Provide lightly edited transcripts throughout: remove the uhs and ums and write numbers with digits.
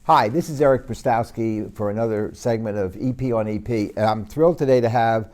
Hi, this is Eric Prystowsky for another segment of EP on EP, and I'm thrilled today to have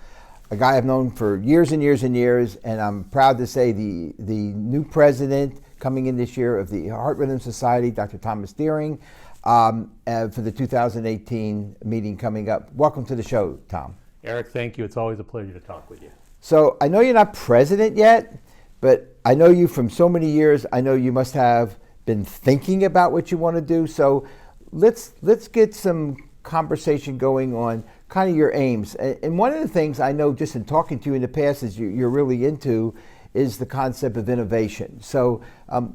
a guy I've known for years and years and years, and I'm proud to say the new president coming in this year of the Heart Rhythm Society, Dr. Thomas Deering, for the 2018 meeting coming up. Welcome to the show, Tom. Eric, thank you. It's always a pleasure to talk with you. So I know you're not president yet, but I know you from so many years. I know you must have been thinking about what you want to do. So let's get some conversation going on kind of your aims. And one of the things I know just in talking to you in the past is you're really into is the concept of innovation. So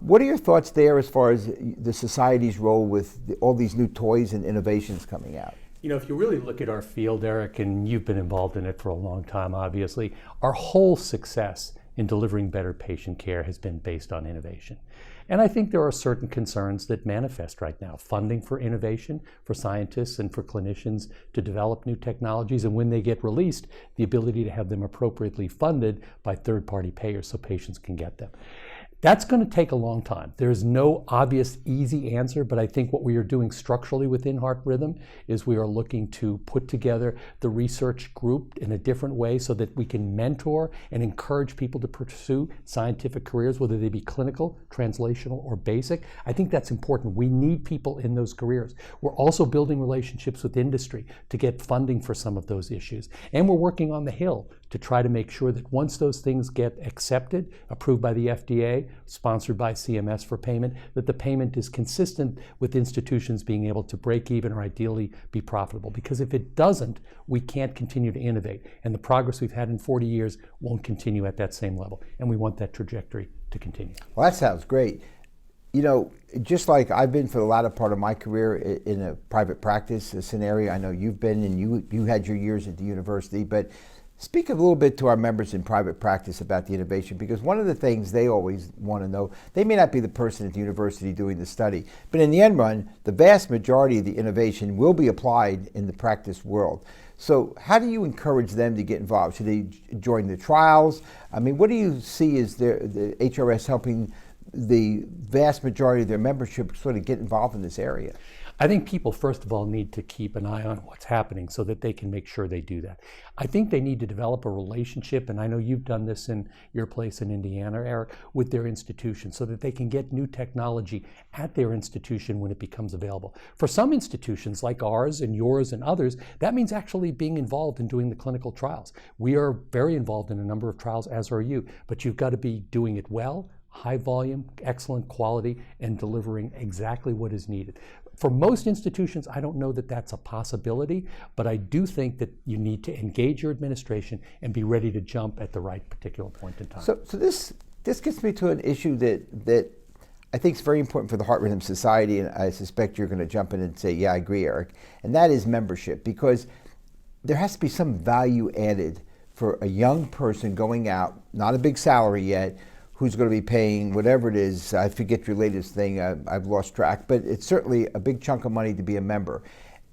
what are your thoughts there as far as the society's role with all these new toys and innovations coming out? You know, if you really look at our field, Eric, and you've been involved in it for a long time, obviously, our whole success in delivering better patient care has been based on innovation. And I think there are certain concerns that manifest right now. Funding for innovation, for scientists and for clinicians to develop new technologies, and when they get released, the ability to have them appropriately funded by third-party payers so patients can get them. That's going to take a long time. There's no obvious, easy answer, but I think what we are doing structurally within Heart Rhythm is we are looking to put together the research group in a different way so that we can mentor and encourage people to pursue scientific careers, whether they be clinical, translational, or basic. I think that's important. We need people in those careers. We're also building relationships with industry to get funding for some of those issues. And we're working on the Hill to try to make sure that once those things get accepted, approved by the FDA, sponsored by CMS for payment, that the payment is consistent with institutions being able to break even or ideally be profitable. Because if it doesn't, we can't continue to innovate. And the progress we've had in 40 years won't continue at that same level. And we want that trajectory to continue. Well, that sounds great. You know, just like I've been for the latter part of my career in a private practice scenario, I know you've been and you had your years at the university, but speak a little bit to our members in private practice about the innovation, because one of the things they always want to know, they may not be the person at the university doing the study, but in the end run, the vast majority of the innovation will be applied in the practice world. So how do you encourage them to get involved? Should they join the trials? I mean, what do you see as the HRS helping the vast majority of their membership sort of get involved in this area? I think people, first of all, need to keep an eye on what's happening so that they can make sure they do that. I think they need to develop a relationship, and I know you've done this in your place in Indiana, Eric, with their institution so that they can get new technology at their institution when it becomes available. For some institutions like ours and yours and others, that means actually being involved in doing the clinical trials. We are very involved in a number of trials, as are you, but you've got to be doing it well, high volume, excellent quality, and delivering exactly what is needed. For most institutions, I don't know that that's a possibility, but I do think that you need to engage your administration and be ready to jump at the right particular point in time. So this gets me to an issue that I think is very important for the Heart Rhythm Society, and I suspect you're going to jump in and say, yeah, I agree, Eric, and that is membership, because there has to be some value added for a young person going out, not a big salary yet, who's going to be paying whatever it is. I forget your latest thing, I've lost track, but it's certainly a big chunk of money to be a member.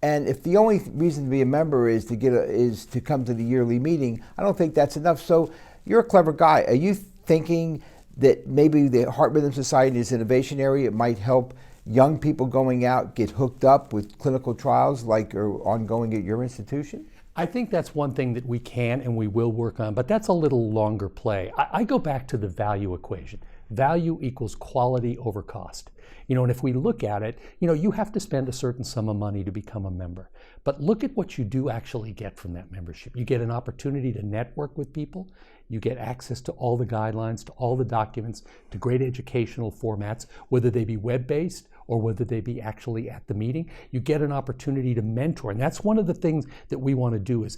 And if the only reason to be a member is to come to the yearly meeting, I don't think that's enough. So you're a clever guy. Are you thinking that maybe the Heart Rhythm Society's innovation area, it might help young people going out get hooked up with clinical trials like are ongoing at your institution? I think that's one thing that we can and we will work on, but that's a little longer play. I go back to the value equation. Value equals quality over cost. You know, and if we look at it, you know, you have to spend a certain sum of money to become a member. But look at what you do actually get from that membership. You get an opportunity to network with people. You get access to all the guidelines, to all the documents, to great educational formats, whether they be web-based or whether they be actually at the meeting. You get an opportunity to mentor. And that's one of the things that we want to do is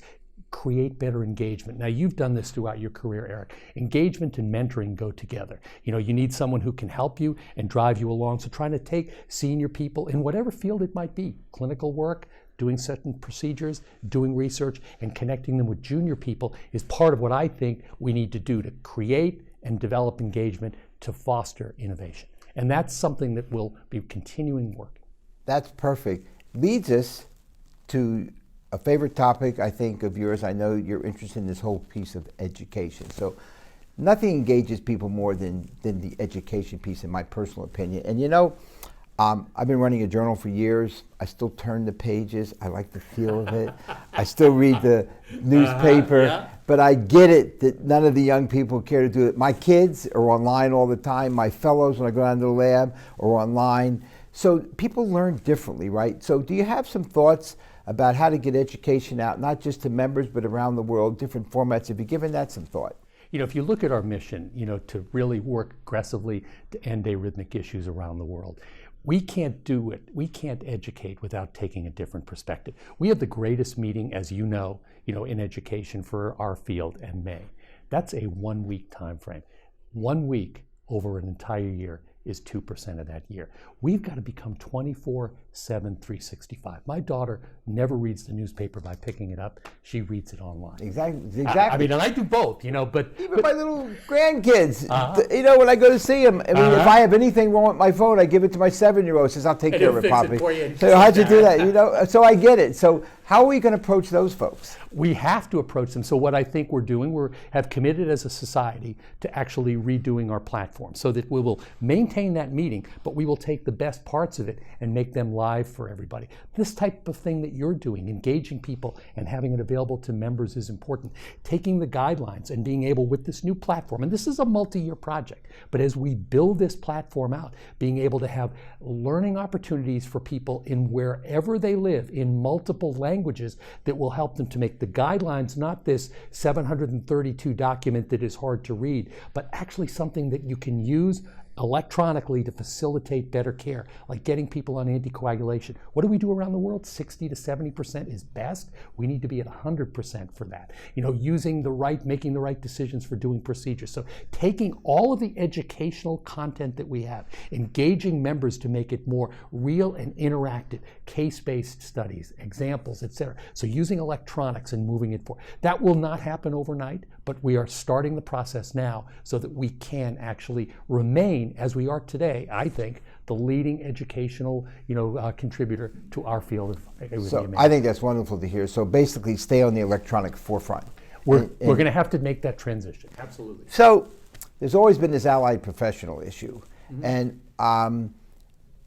create better engagement. Now, you've done this throughout your career, Eric. Engagement and mentoring go together. You know, you need someone who can help you and drive you along. So trying to take senior people in whatever field it might be, clinical work, doing certain procedures, doing research, and connecting them with junior people is part of what I think we need to do to create and develop engagement to foster innovation. And that's something that will be continuing work. That's perfect. Leads us to a favorite topic, I think, of yours. I know you're interested in this whole piece of education. So nothing engages people more than the education piece, in my personal opinion. And you know, I've been running a journal for years. I still turn the pages. I like the feel of it. I still read the newspaper. Yeah. But I get it that none of the young people care to do it. My kids are online all the time. My fellows, when I go down to the lab, are online. So people learn differently, right? So do you have some thoughts about how to get education out, not just to members, but around the world, different formats? Have you given that some thought? If you look at our mission, to really work aggressively to end arrhythmic issues around the world, we can't do it. We can't educate without taking a different perspective. We have the greatest meeting, as you know, in education for our field in May. That's a 1 week time frame. 1 week over an entire year is 2% of that year. We've got to become 24/7, 365. My daughter never reads the newspaper by picking it up. She reads it online. Exactly. I mean, and I do both, but even my little grandkids, when I go to see them, I mean, if I have anything wrong with my phone, I give it to my 7-year-old. Says, "I'll take care of it, Poppy." So how'd you do that? So I get it. So how are we going to approach those folks? We have to approach them. So what I think we're doing, we have committed as a society to actually redoing our platform so that we will maintain that meeting, but we will take the best parts of it and make them live for everybody. This type of thing that you're doing, engaging people and having it available to members, is important. Taking the guidelines and being able, with this new platform, and this is a multi-year project, but as we build this platform out, being able to have learning opportunities for people in wherever they live in multiple languages that will help them to make the guidelines not this 732 document that is hard to read, but actually something that you can use electronically to facilitate better care, like getting people on anticoagulation. What do we do around the world? 60 to 70% is best. We need to be at 100% for that. Making the right decisions for doing procedures. So taking all of the educational content that we have, engaging members to make it more real and interactive, case-based studies, examples, etc. So using electronics and moving it forward. That will not happen overnight, but we are starting the process now so that we can actually remain, as we are today, I think, the leading educational contributor to our field of arrhythmia. So I think that's wonderful to hear. So basically stay on the electronic forefront. We're going to have to make that transition. Absolutely. So there's always been this allied professional issue. Mm-hmm. And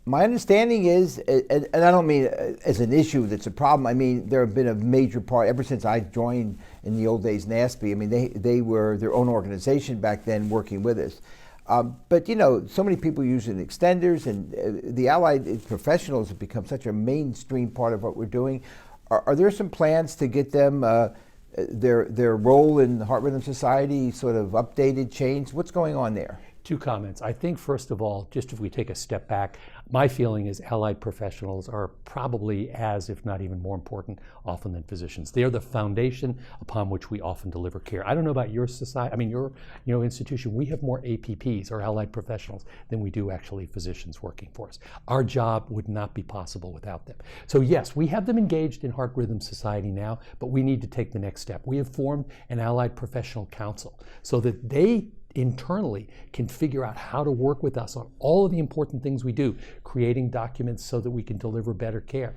my understanding is, and I don't mean as an issue that's a problem, I mean there have been a major part, ever since I joined in the old days NASP, I mean they were their own organization back then working with us. But so many people using extenders, and the allied professionals have become such a mainstream part of what we're doing. Are there some plans to get them their role in the Heart Rhythm Society sort of updated, changed? What's going on there? Two comments. I think, first of all, just if we take a step back, my feeling is allied professionals are probably as, if not even more important, often than physicians. They are the foundation upon which we often deliver care. I don't know about your society, your institution. We have more APPs, or allied professionals, than we do actually physicians working for us. Our job would not be possible without them. So yes, we have them engaged in Heart Rhythm Society now, but we need to take the next step. We have formed an allied professional council so that they internally can figure out how to work with us on all of the important things we do, creating documents so that we can deliver better care,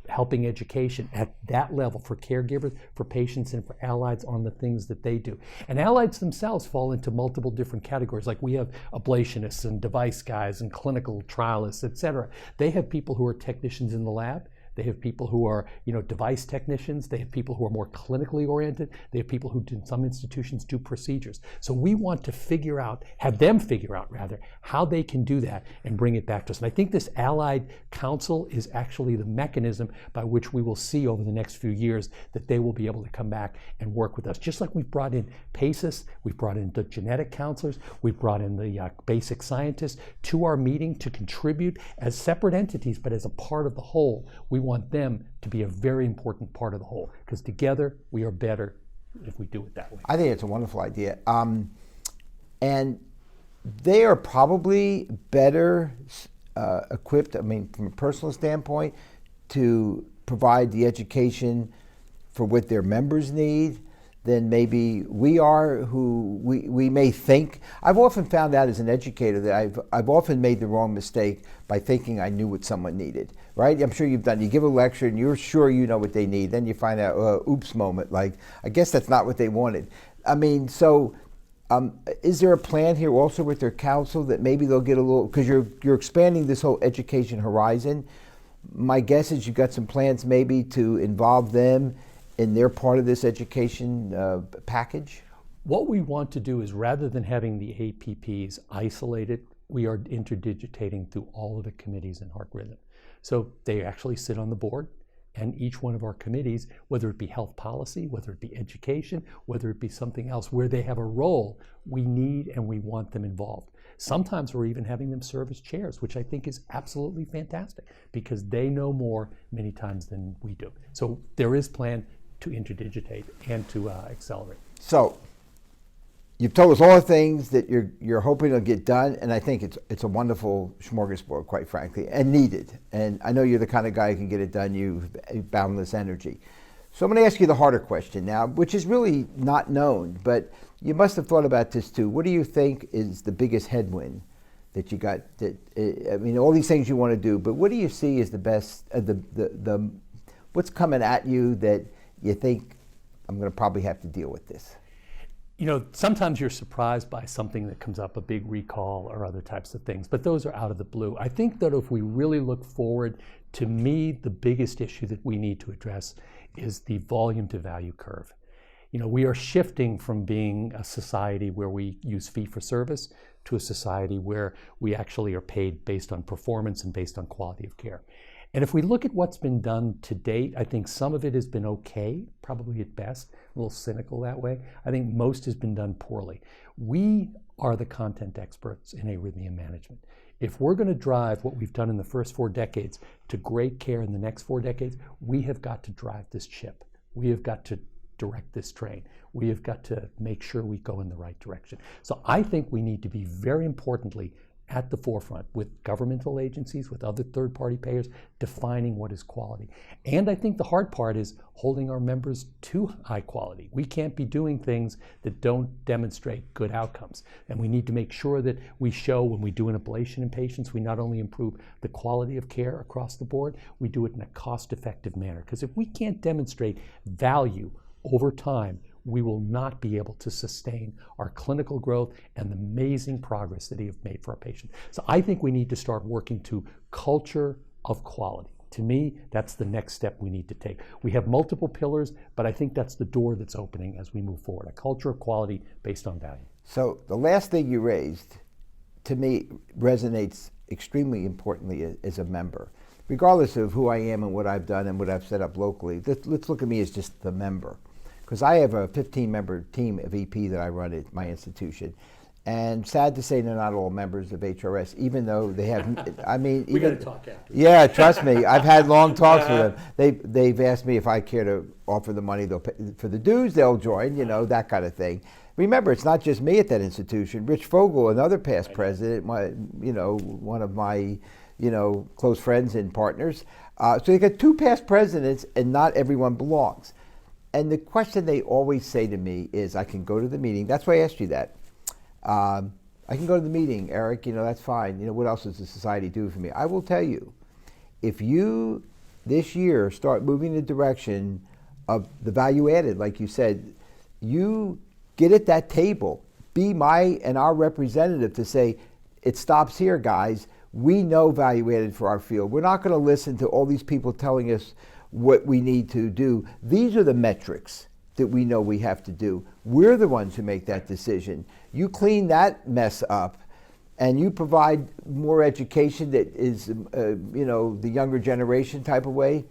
helping education at that level for caregivers, for patients, and for allies on the things that they do. And allies themselves fall into multiple different categories. Like we have ablationists and device guys and clinical trialists, etc. They have people who are technicians in the lab. They have people who are, device technicians. They have people who are more clinically oriented. They have people who, in some institutions, do procedures. So we want to have them figure out, how they can do that and bring it back to us. And I think this Allied Council is actually the mechanism by which we will see over the next few years that they will be able to come back and work with us. Just like we've brought in PACES, we've brought in the genetic counselors, we've brought in the basic scientists to our meeting to contribute as separate entities, but as a part of the whole. We want them to be a very important part of the whole, because together we are better if we do it that way. I think it's a wonderful idea. And they are probably better equipped, from a personal standpoint, to provide the education for what their members need than maybe we are, who we may think. I've often found out as an educator that I've often made the wrong mistake by thinking I knew what someone needed, right? I'm sure you've done, you give a lecture and you're sure you know what they need, then you find out, oops moment, like, I guess that's not what they wanted. So Is there a plan here also with their council that maybe they'll get a little, because you're expanding this whole education horizon. My guess is you've got some plans maybe to involve them in their part of this education package? What we want to do is, rather than having the APPs isolated, we are interdigitating through all of the committees in Heart Rhythm. So they actually sit on the board, and each one of our committees, whether it be health policy, whether it be education, whether it be something else, where they have a role, we need and we want them involved. Sometimes we're even having them serve as chairs, which I think is absolutely fantastic, because they know more many times than we do. So there is plan to interdigitate and to accelerate. So you've told us all the things that you're hoping will get done, and I think it's a wonderful smorgasbord, quite frankly, and needed. And I know you're the kind of guy who can get it done. You've boundless energy. So I'm going to ask you the harder question now, which is really not known, but you must have thought about this too. What do you think is the biggest headwind that you got? I mean, all these things you want to do, but what do you see as the best, what's coming at you that you think, I'm going to probably have to deal with this? You know, sometimes you're surprised by something that comes up, a big recall or other types of things, but those are out of the blue. I think that if we really look forward, to me, the biggest issue that we need to address is the volume to value curve. You know, we are shifting from being a society where we use fee for service to a society where we actually are paid based on performance and based on quality of care. And if we look at what's been done to date, I think some of it has been okay, probably at best, a little cynical that way. I think most has been done poorly. We are the content experts in arrhythmia management. If we're going to drive what we've done in the first 4 decades to great care in the next 4 decades, we have got to drive this ship. We have got to direct this train. We have got to make sure we go in the right direction. So I think we need to be, very importantly, at the forefront with governmental agencies, with other third-party payers, defining what is quality. And I think the hard part is holding our members to high quality. We can't be doing things that don't demonstrate good outcomes. And we need to make sure that we show, when we do an ablation in patients, we not only improve the quality of care across the board, we do it in a cost-effective manner. Because if we can't demonstrate value over time, we will not be able to sustain our clinical growth and the amazing progress that we have made for our patients. So I think we need to start working to culture of quality. To me, that's the next step we need to take. We have multiple pillars, but I think that's the door that's opening as we move forward, a culture of quality based on value. So the last thing you raised, to me, resonates extremely importantly as a member. Regardless of who I am and what I've done and what I've set up locally, let's look at me as just the member. Because I have a 15-member team of EP that I run at my institution. And sad to say, they're not all members of HRS, even though they have, I mean. We got to talk after. Yeah, trust me. I've had long talks with them. They've asked me if I care to offer the money they'll pay for the dues, they'll join, you know, that kind of thing. Remember, it's not just me at that institution. Rich Fogel, another past president, one of my, close friends and partners. So you got 2 past presidents, and not everyone belongs. And the question they always say to me is, I can go to the meeting. That's why I asked you that. I can go to the meeting, Eric, that's fine. What else does the society do for me? I will tell you, if you this year start moving in the direction of the value added, like you said, you get at that table, be my and our representative to say, it stops here, guys. We know value added for our field. We're not going to listen to all these people telling us what we need to do. These are the metrics that we know we have to do. We're the ones who make that decision. You clean that mess up, and you provide more education that is, the younger generation type of way,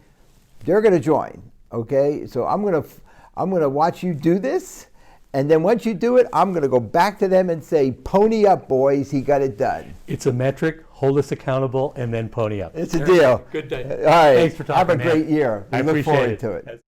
they're going to join. Okay, so I'm going to watch you do this, and then once you do it, I'm going to go back to them and say, "Pony up, boys! He got it done." It's a metric. Hold us accountable, and then pony up. It's a deal. Good day. All right. Thanks for talking. Have a great year. We look forward to it.